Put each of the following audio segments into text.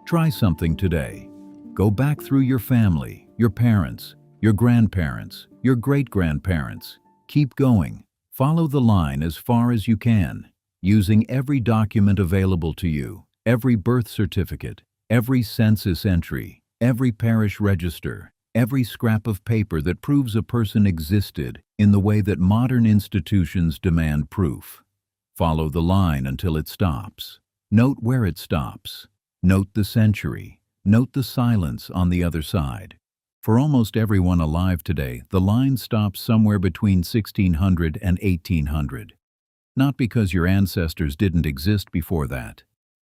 Try something today. Go back through your family, your parents, your grandparents, your great-grandparents. Keep going. Follow the line as far as you can, using every document available to you, every birth certificate, every census entry, every parish register, every scrap of paper that proves a person existed in the way that modern institutions demand proof. Follow the line until it stops. Note where it stops. Note the century. Note the silence on the other side. For almost everyone alive today, the line stops somewhere between 1600 and 1800. Not because your ancestors didn't exist before that.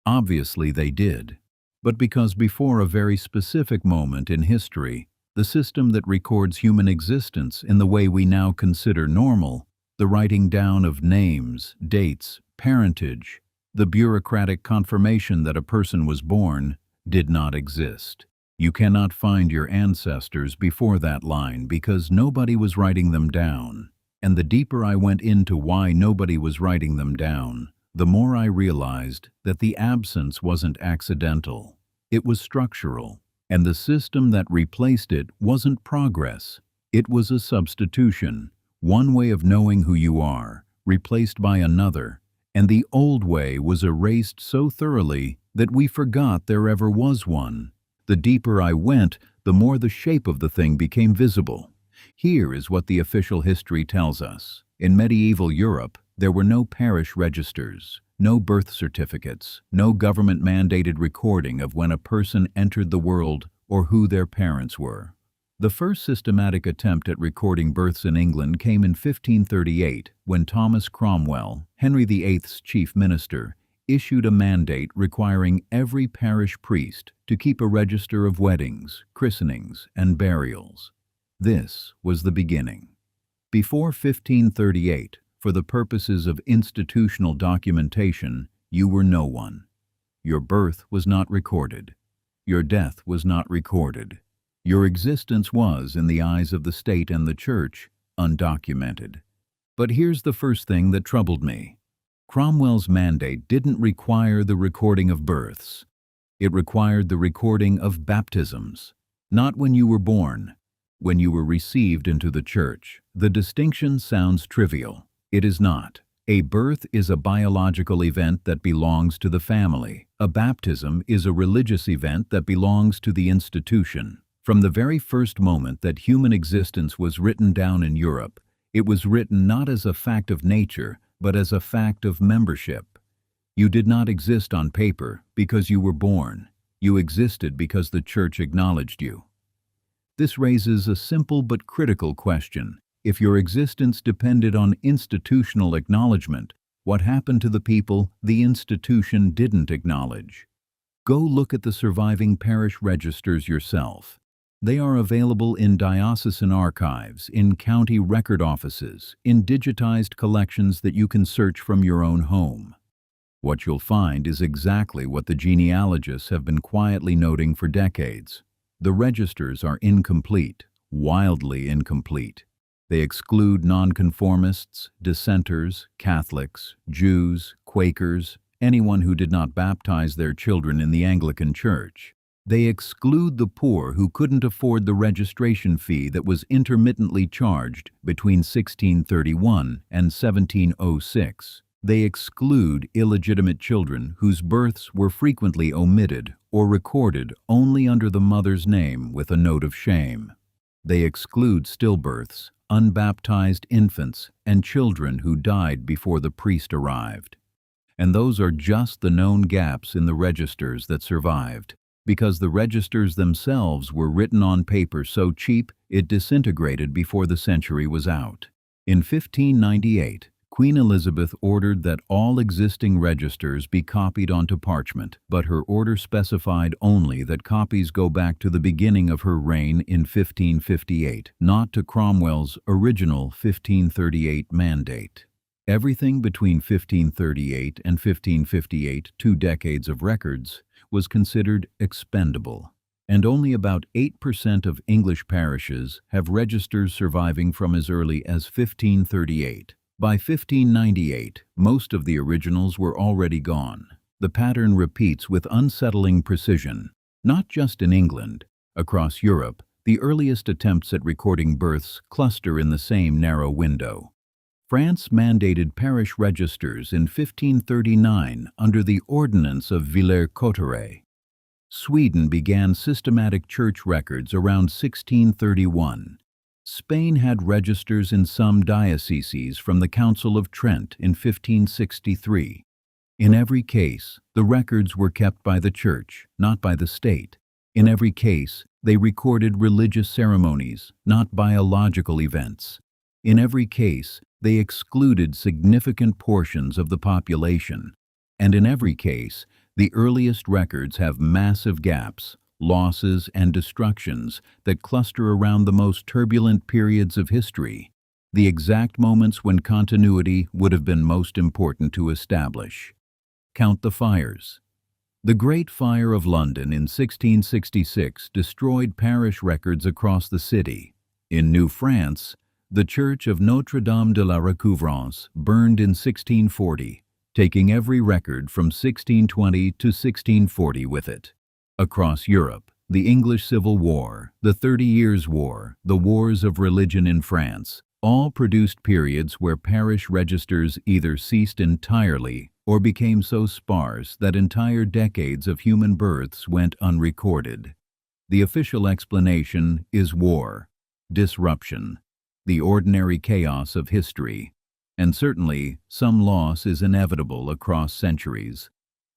Obviously they did. But because before a very specific moment in history, the system that records human existence in the way we now consider normal, the writing down of names, dates, parentage, the bureaucratic confirmation that a person was born, did not exist. You cannot find your ancestors before that line because nobody was writing them down. And the deeper I went into why nobody was writing them down, the more I realized that the absence wasn't accidental. It was structural, and the system that replaced it wasn't progress. It was a substitution, one way of knowing who you are, replaced by another, and the old way was erased so thoroughly that we forgot there ever was one. The deeper I went, the more the shape of the thing became visible. Here is what the official history tells us. In medieval Europe, there were no parish registers, no birth certificates, no government-mandated recording of when a person entered the world or who their parents were. The first systematic attempt at recording births in England came in 1538 when Thomas Cromwell, Henry VIII's chief minister, issued a mandate requiring every parish priest to keep a register of weddings, christenings, and burials. This was the beginning. Before 1538, for the purposes of institutional documentation, you were no one. Your birth was not recorded. Your death was not recorded. Your existence was, in the eyes of the state and the church, undocumented. But here's the first thing that troubled me. Cromwell's mandate didn't require the recording of births. It required the recording of baptisms. Not when you were born, when you were received into the church. The distinction sounds trivial. It is not. A birth is a biological event that belongs to the family. A baptism is a religious event that belongs to the institution. From the very first moment that human existence was written down in Europe, it was written not as a fact of nature, but as a fact of membership. You did not exist on paper because you were born. You existed because the church acknowledged you. This raises a simple but critical question. If your existence depended on institutional acknowledgement, what happened to the people the institution didn't acknowledge? Go look at the surviving parish registers yourself. They are available in diocesan archives, in county record offices, in digitized collections that you can search from your own home. What you'll find is exactly what the genealogists have been quietly noting for decades. The registers are incomplete, wildly incomplete. They exclude nonconformists, dissenters, Catholics, Jews, Quakers, anyone who did not baptize their children in the Anglican Church. They exclude the poor who couldn't afford the registration fee that was intermittently charged between 1631 and 1706. They exclude illegitimate children whose births were frequently omitted or recorded only under the mother's name with a note of shame. They exclude stillbirths, unbaptized infants, and children who died before the priest arrived. And those are just the known gaps in the registers that survived, because the registers themselves were written on paper so cheap it disintegrated before the century was out. In 1598, Queen Elizabeth ordered that all existing registers be copied onto parchment, but her order specified only that copies go back to the beginning of her reign in 1558, not to Cromwell's original 1538 mandate. Everything between 1538 and 1558, 2 decades of records, was considered expendable, and only about 8% of English parishes have registers surviving from as early as 1538. By 1598, most of the originals were already gone. The pattern repeats with unsettling precision, not just in England. Across Europe, the earliest attempts at recording births cluster in the same narrow window. France mandated parish registers in 1539 under the Ordinance of Villers-Cotterêts. Sweden began systematic church records around 1631. Spain had registers in some dioceses from the Council of Trent in 1563. In every case, the records were kept by the Church, not by the state. In every case, they recorded religious ceremonies, not biological events. In every case, they excluded significant portions of the population. And in every case, the earliest records have massive gaps, losses, and destructions that cluster around the most turbulent periods of history, the exact moments when continuity would have been most important to establish. Count the fires. The Great Fire of London in 1666 destroyed parish records across the city. In New France, the Church of Notre-Dame de la Recouvrance burned in 1640, taking every record from 1620 to 1640 with it. Across Europe, the English Civil War, the 30 Years' War, the wars of religion in France, all produced periods where parish registers either ceased entirely or became so sparse that entire decades of human births went unrecorded. The official explanation is war, disruption, the ordinary chaos of history, and certainly some loss is inevitable across centuries.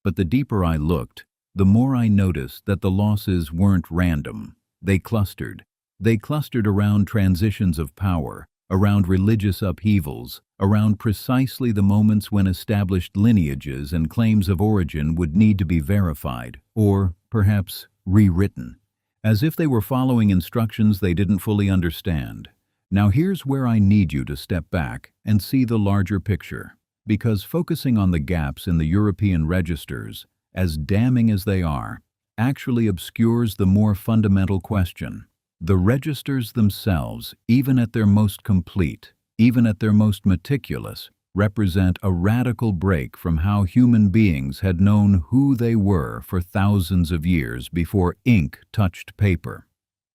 But the deeper I looked, the more I noticed that the losses weren't random. They clustered. They clustered around transitions of power, around religious upheavals, around precisely the moments when established lineages and claims of origin would need to be verified, or perhaps rewritten, as if they were following instructions they didn't fully understand. Now here's where I need you to step back and see the larger picture, because focusing on the gaps in the European registers, as damning as they are, actually obscures the more fundamental question. The registers themselves, even at their most complete, even at their most meticulous, represent a radical break from how human beings had known who they were for thousands of years before ink touched paper.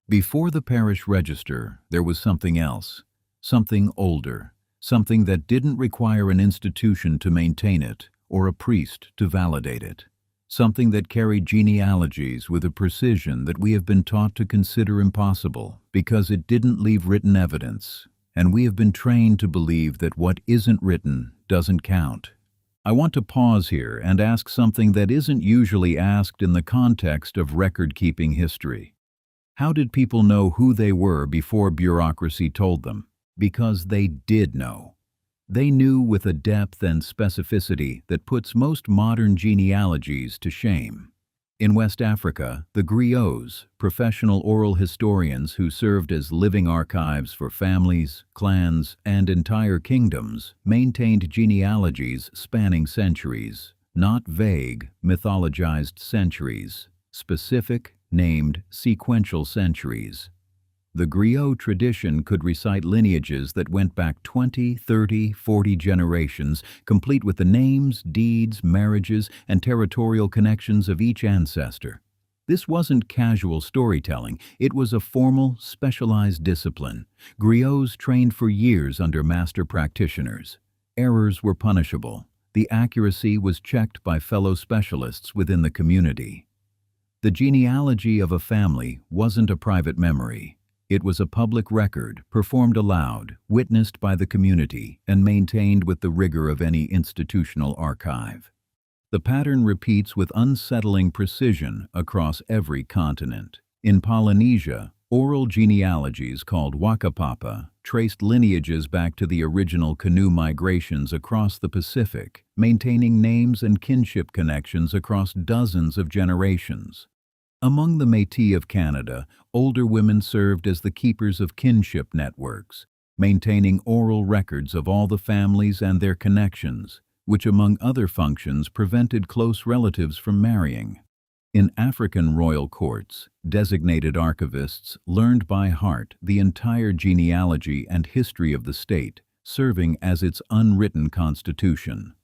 Before the parish register, there was something else, something older, something that didn't require an institution to maintain it or a priest to validate it. Something that carried genealogies with a precision that we have been taught to consider impossible because it didn't leave written evidence, and we have been trained to believe that what isn't written doesn't count. I want to pause here and ask something that isn't usually asked in the context of record-keeping history. How did people know who they were before bureaucracy told them? Because they did know. They knew with a depth and specificity that puts most modern genealogies to shame. In West Africa, the griots, professional oral historians who served as living archives for families, clans, and entire kingdoms, maintained genealogies spanning centuries, not vague, mythologized centuries, specific, named, sequential centuries. The griot tradition could recite lineages that went back 20, 30, 40 generations, complete with the names, deeds, marriages, and territorial connections of each ancestor. This wasn't casual storytelling. It was a formal, specialized discipline. Griots trained for years under master practitioners. Errors were punishable. The accuracy was checked by fellow specialists within the community. The genealogy of a family wasn't a private memory. It was a public record, performed aloud, witnessed by the community, and maintained with the rigor of any institutional archive. The pattern repeats with unsettling precision across every continent. In Polynesia, Oral genealogies called Wakapapa traced lineages back to the original canoe migrations across the Pacific, maintaining names and kinship connections across dozens of generations. Among the Métis of Canada, older women served as the keepers of kinship networks, maintaining oral records of all the families and their connections, which among other functions prevented close relatives from marrying. In African royal courts, designated archivists learned by heart the entire genealogy and history of the state, serving as its unwritten constitution.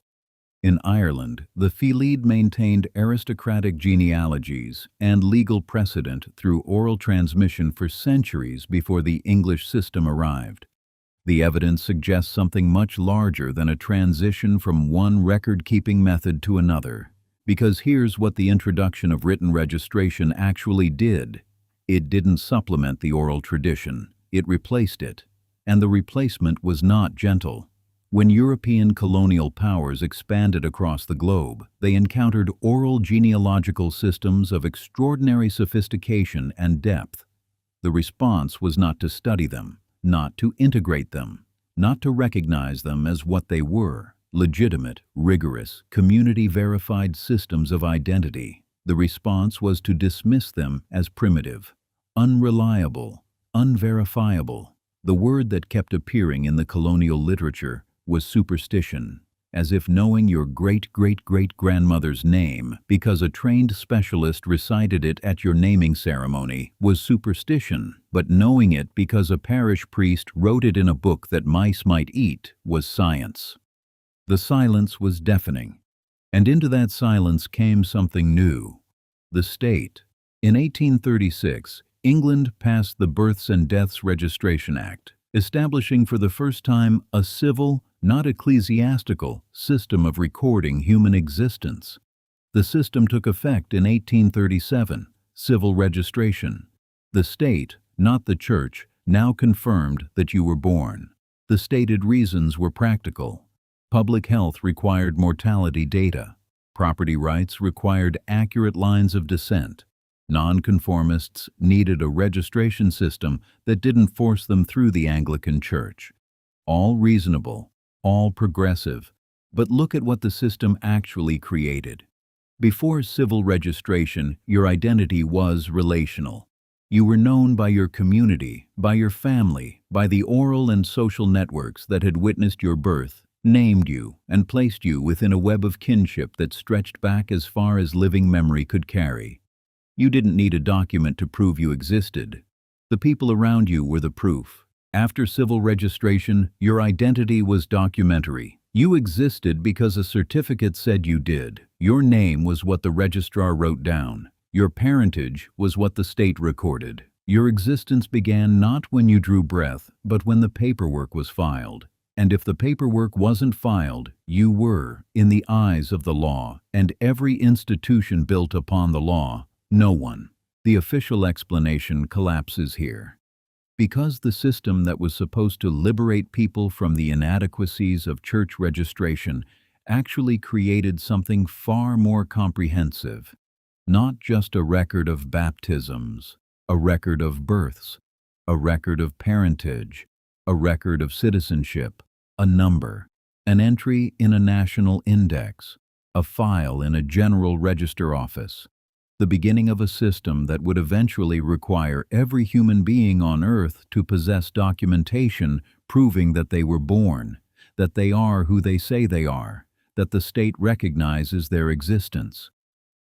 In Ireland, the Fílíd maintained aristocratic genealogies and legal precedent through oral transmission for centuries before the English system arrived. The evidence suggests something much larger than a transition from one record-keeping method to another. Because here's what the introduction of written registration actually did. It didn't supplement the oral tradition, it replaced it. And the replacement was not gentle. When European colonial powers expanded across the globe, they encountered oral genealogical systems of extraordinary sophistication and depth. The response was not to study them, not to integrate them, not to recognize them as what they were. Legitimate, rigorous, community-verified systems of identity. The response was to dismiss them as primitive, unreliable, unverifiable. The word that kept appearing in the colonial literature was superstition, as if knowing your great-great-great-grandmother's name because a trained specialist recited it at your naming ceremony was superstition, but knowing it because a parish priest wrote it in a book that mice might eat was science. The silence was deafening, and into that silence came something new: the state. In 1836, England passed the Births and Deaths Registration Act, establishing for the first time a civil, not ecclesiastical, system of recording human existence. The system took effect in 1837, civil registration. The state, not the church, now confirmed that you were born. The stated reasons were practical. Public health required mortality data. Property rights required accurate lines of descent. Nonconformists needed a registration system that didn't force them through the Anglican Church. All reasonable, all progressive, but look at what the system actually created. Before civil registration, your identity was relational. You were known by your community, by your family, by the oral and social networks that had witnessed your birth, named you, and placed you within a web of kinship that stretched back as far as living memory could carry. You didn't need a document to prove you existed. The people around you were the proof. After civil registration, your identity was documentary. You existed because a certificate said you did. Your name was what the registrar wrote down. Your parentage was what the state recorded. Your existence began not when you drew breath, but when the paperwork was filed. And if the paperwork wasn't filed, you were, in the eyes of the law, and every institution built upon the law, no one. The official explanation collapses here. Because the system that was supposed to liberate people from the inadequacies of church registration actually created something far more comprehensive. Not just a record of baptisms, a record of births, a record of parentage, a record of citizenship, a number, an entry in a national index, a file in a general register office. The beginning of a system that would eventually require every human being on earth to possess documentation proving that they were born, that they are who they say they are, that the state recognizes their existence.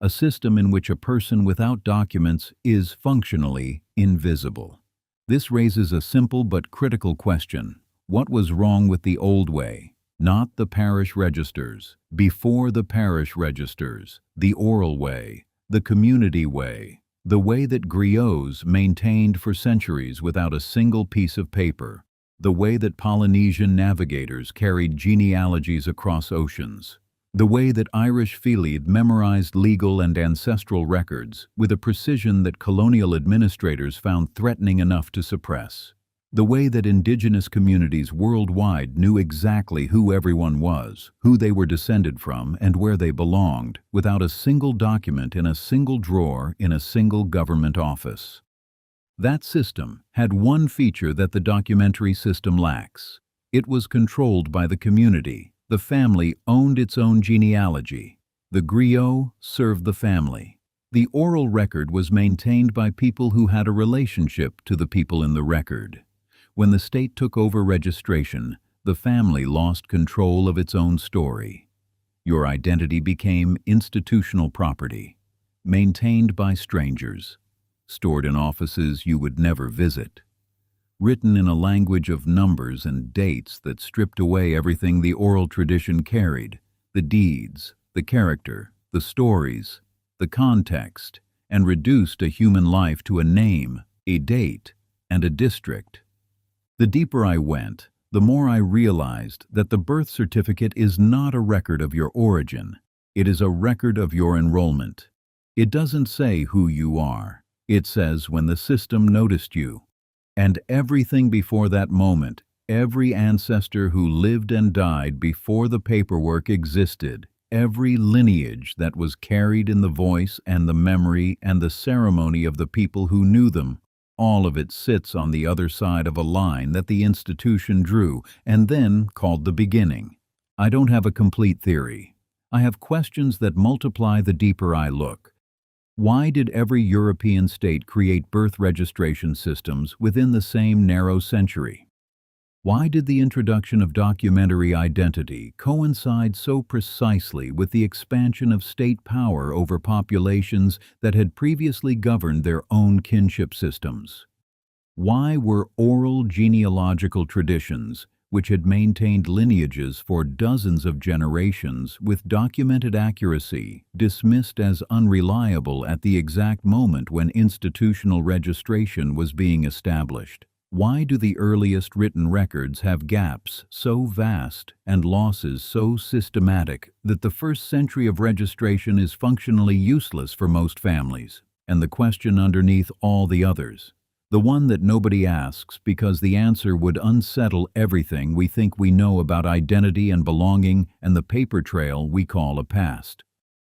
A system in which a person without documents is functionally invisible. This raises a simple but critical question. What was wrong with the old way? Not the parish registers, before the parish registers, the oral way, the community way, the way that griots maintained for centuries without a single piece of paper, the way that Polynesian navigators carried genealogies across oceans, the way that Irish Fílíd memorized legal and ancestral records with a precision that colonial administrators found threatening enough to suppress, the way that indigenous communities worldwide knew exactly who everyone was, who they were descended from, and where they belonged, without a single document in a single drawer in a single government office. That system had one feature that the documentary system lacks. It was controlled by the community. The family owned its own genealogy. The griot served the family. The oral record was maintained by people who had a relationship to the people in the record. When the state took over registration, the family lost control of its own story. Your identity became institutional property, maintained by strangers, stored in offices you would never visit, written in a language of numbers and dates that stripped away everything the oral tradition carried: the deeds, the character, the stories, the context, and reduced a human life to a name, a date, and a district. The deeper I went, the more I realized that the birth certificate is not a record of your origin. It is a record of your enrollment. It doesn't say who you are. It says when the system noticed you. And everything before that moment, every ancestor who lived and died before the paperwork existed, every lineage that was carried in the voice and the memory and the ceremony of the people who knew them, all of it sits on the other side of a line that the institution drew and then called the beginning. I don't have a complete theory. I have questions that multiply the deeper I look. Why did every European state create birth registration systems within the same narrow century? Why did the introduction of documentary identity coincide so precisely with the expansion of state power over populations that had previously governed their own kinship systems? Why were oral genealogical traditions, which had maintained lineages for dozens of generations with documented accuracy, dismissed as unreliable at the exact moment when institutional registration was being established? Why do the earliest written records have gaps so vast and losses so systematic that the first century of registration is functionally useless for most families? And the question underneath all the others, the one that nobody asks because the answer would unsettle everything we think we know about identity and belonging and the paper trail we call a past.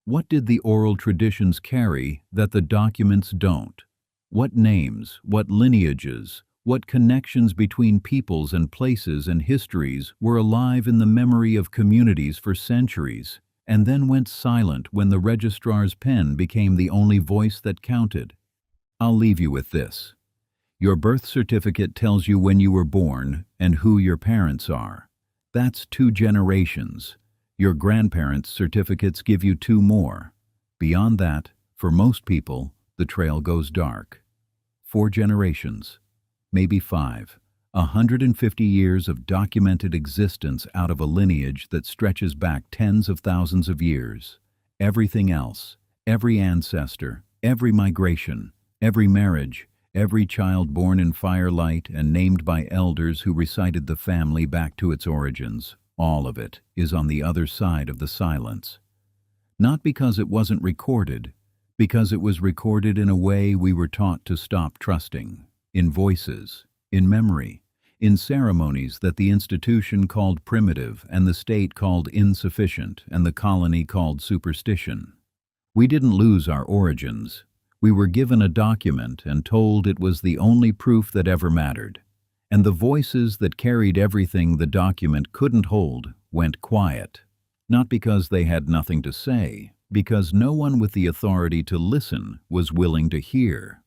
What did the oral traditions carry that the documents don't? What names, what lineages, what connections between peoples and places and histories were alive in the memory of communities for centuries, and then went silent when the registrar's pen became the only voice that counted? I'll leave you with this. Your birth certificate tells you when you were born and who your parents are. That's 2 generations. Your grandparents' certificates give you 2 more. Beyond that, for most people, the trail goes dark. 4 generations. Maybe 5, 150 years of documented existence out of a lineage that stretches back tens of thousands of years. Everything else, every ancestor, every migration, every marriage, every child born in firelight and named by elders who recited the family back to its origins, all of it is on the other side of the silence. Not because it wasn't recorded, because it was recorded in a way we were taught to stop trusting. In voices, in memory, in ceremonies that the institution called primitive and the state called insufficient and the colony called superstition. We didn't lose our origins. We were given a document and told it was the only proof that ever mattered. And the voices that carried everything the document couldn't hold went quiet. Not because they had nothing to say, because no one with the authority to listen was willing to hear.